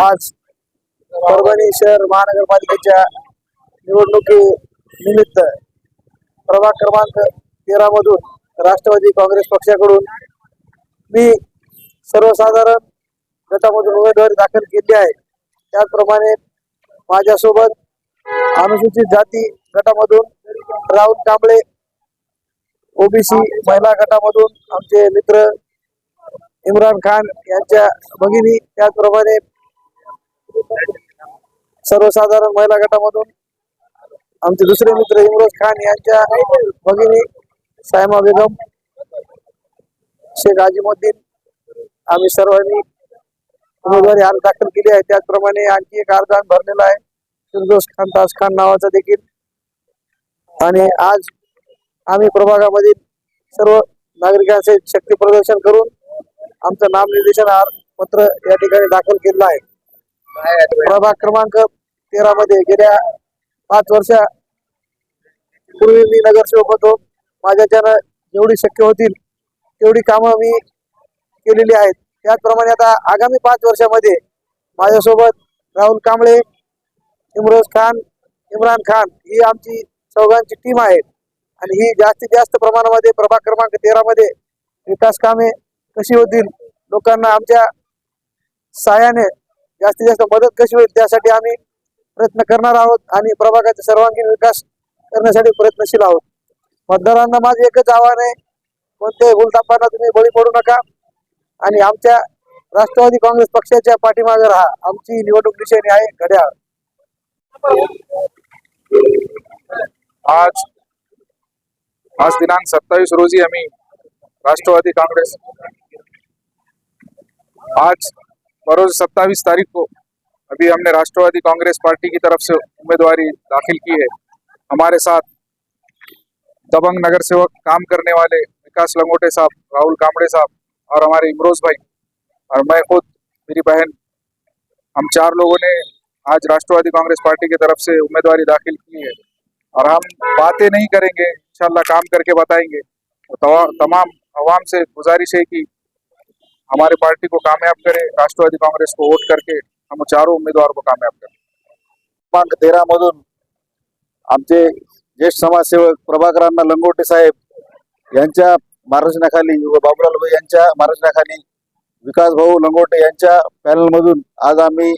आज परभणी शहर महानगरपालिकेच्या निवडणुकीनिमित्त प्रभाग क्रमांक 13 मधून राष्ट्रवादी काँग्रेस पक्षाकडून मी सर्वसाधारण गटामधून उमेदवारी दाखल केली आहे। त्याचप्रमाणे माझ्यासोबत अनुसूचित जाती गटामधून राहुल कांबळे, ओबीसी महिला गटामधून आमचे मित्र इम्रान खान यांच्या भगिनी, त्याचप्रमाणे सर्वसाधारण महिला गटामधून आमचे दुसरे मित्र इम्रोज खान यांच्या भगिनी सायमा बेगम, शेख आजिमुद्दीन, आम्ही सर्वांनी उमेदवारी अर्ज दाखल केली आहे। त्याचप्रमाणे आणखी एक अर्ज भरलेला आहे फिरदोस खान तास खान नावाचा देखील। आणि आज आम्ही प्रभागामधील सर्व नागरिकांचे शक्ती प्रदर्शन करून आमचं नामनिर्देशन पत्र या ठिकाणी दाखल केलं आहे। प्रभाग क्रमांक 13 मध्ये गेल्या 5 वर्षापूर्वी मी नगरसेवक होतो। माझ्याच्यानं जेवढी शक्य होतील तेवढी कामं मी केलेली आहेत। त्याचप्रमाणे आता आगामी 5 वर्षामध्ये माझ्यासोबत राहुल कांबळे, इम्रोज खान, इम्रान खान ही आमची चौघांची टीम आहे। आणि ही जास्तीत जास्त प्रमाणामध्ये प्रभाग क्रमांक 13 मध्ये विकास कामे कशी होतील, लोकांना आमच्या सहाय्याने जास्तीत जास्त मदत कशी होईल त्यासाठी आम्ही प्रयत्न करणार आहोत आणि प्रभागाचा सर्वांगीण विकास करण्यासाठी प्रयत्नशील आहोत। मतदारांना माझे एकच आव्हान आहे, कोणत्याही भूलथापांना तुम्ही बळी पडू नका आणि आमच्या राष्ट्रवादी काँग्रेस पक्षाच्या पाठीमागे राहा। आमची निवडणूक निशाणी आहे घड्याळ। आज दिनांक 27 रोजी हमें राष्ट्रवादी कांग्रेस आज बरोज 27 तारीख को अभी हमने राष्ट्रवादी कांग्रेस पार्टी की तरफ से उम्मीदवारी दाखिल की है। हमारे साथ दबंग नगर सेवक काम करने वाले विकास लंगोटे साहब, राहुल कांबळे साहब और हमारे इमरोज भाई और मैं खुद, मेरी बहन, हम 4 लोगों ने आज राष्ट्रवादी कांग्रेस पार्टी की तरफ से उम्मीदवारी दाखिल की है। और हम बातें नहीं करेंगे, इंशाल्लाह काम करके बताएंगे। तो तमाम अवाम से गुजारिश है कि हमारी पार्टी को कामयाब करें, राष्ट्रवादी कांग्रेस को वोट करके हम चारों उम्मीदवार को कामयाब करें। क्रमांक 13 मधून आमचे ज्येष्ठ समाजसेवक प्रभाकरांना लंगोटे साहेब यांच्या मार्गदर्शनाखाली व बाबूलाल भाई यांच्या मार्गदर्शनाखाली विकास भाऊ लंगोटे यांच्या पॅनल मधून आज आम्ही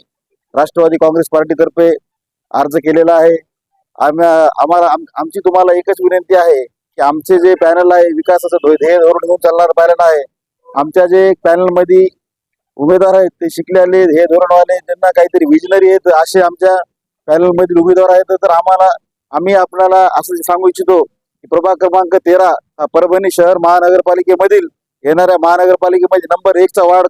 राष्ट्रवादी काँग्रेस पार्टीतर्फे अर्ज केलेला आहे। आमची तुम्हाला एकच विनंती आहे की आमचे जे पॅनल आहे विकासाचं ध्येय धोरण घेऊन चालणार पॅनल आहे। आमच्या जे पॅनल मध्ये उमेदवार आहेत ते शिकलेले, हे धोरणवाले, ज्यांना काहीतरी विजनरी आहेत असे आमच्या पॅनल मधील उमेदवार आहेत। तर आम्ही आपल्याला असं सांगू इच्छितो की प्रभाग क्रमांक 13 हा परभणी शहर महानगरपालिकेमधील येणाऱ्या महानगरपालिकेमध्ये नंबर 1 चा वार्ड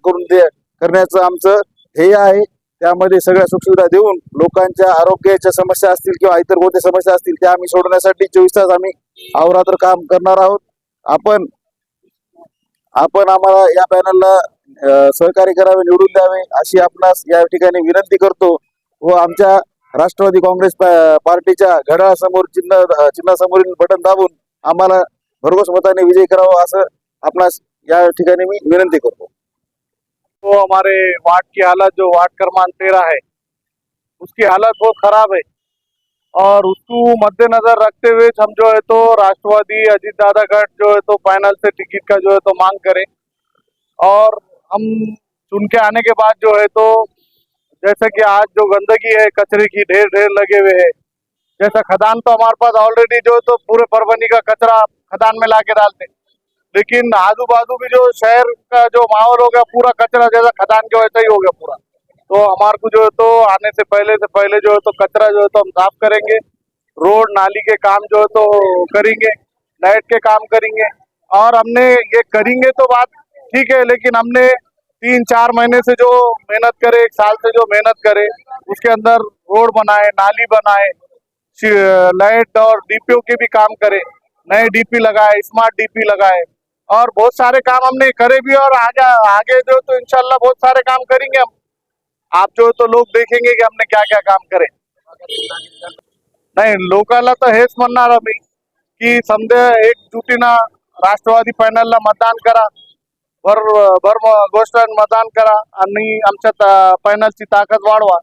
करण्याचं आमचं ध्येय आहे। त्यामध्ये सगळ्या सुखसुविधा देऊन लोकांच्या आरोग्याच्या समस्या असतील किंवा इतर कोणत्या समस्या असतील त्या आम्ही सोडवण्यासाठी 24 तास आम्ही अहोरात्र काम करणार आहोत। आपण आम्हाला या पॅनलला सहकार्य करावे, निवडून द्यावे अशी आपणास या ठिकाणी विनंती करतो व आमच्या राष्ट्रवादी काँग्रेस पार्टीच्या घड्याळासमोर चिन्हासमोरील बटन दाबून आम्हाला भरघोस मताने विजयी करावा असं आपणास या ठिकाणी मी विनंती करतो। तो हमारे वार्ड की हालत, जो वार्ड क्रमांक 13 है, उसकी हालत बहुत खराब है और उसको मद्देनजर रखते हुए हम जो है तो राष्ट्रवादी अजीत दादा गढ़ जो है तो फाइनल से टिकट का जो है तो मांग करें। और हम चुन के आने के बाद जो है तो जैसे कि आज जो गंदगी है, कचरे की ढेर लगे हुए है, जैसा खदान तो हमारे पास ऑलरेडी जो है तो पूरे परभनी का कचरा खदान में ला के डालते, लेकिन आजू बाजू भी जो शहर का जो माहौल हो गया पूरा कचरा जैसा खदान के वैसा ही हो गया पूरा। तो हमारे को जो है तो आने से पहले जो है तो कचरा जो है तो हम साफ करेंगे, रोड नाली के काम जो है तो करेंगे, लाइट के काम करेंगे। और हमने ये करेंगे तो बात ठीक है, लेकिन हमने 3-4 महीने से जो मेहनत करे, 1 साल से जो मेहनत करे, उसके अंदर रोड बनाए, नाली बनाए, लाइट और डीपीओ के भी काम करे, नए डीपी लगाए, स्मार्ट डीपी लगाए और बहुत सारे काम हमने करे भी और आगे जो तो इंशाल्लाह बहुत सारे काम करेंगे हम। आप जो तो लोग देखेंगे की हमने क्या क्या काम करे। नाही, लोकांना तर हेच म्हणणार आम्ही की समजा एकजुटीनं राष्ट्रवादी पॅनलला मतदान करा भर भर गोष्ट मतदान करा आणि आमच्या पॅनलची ताकद वाढवा.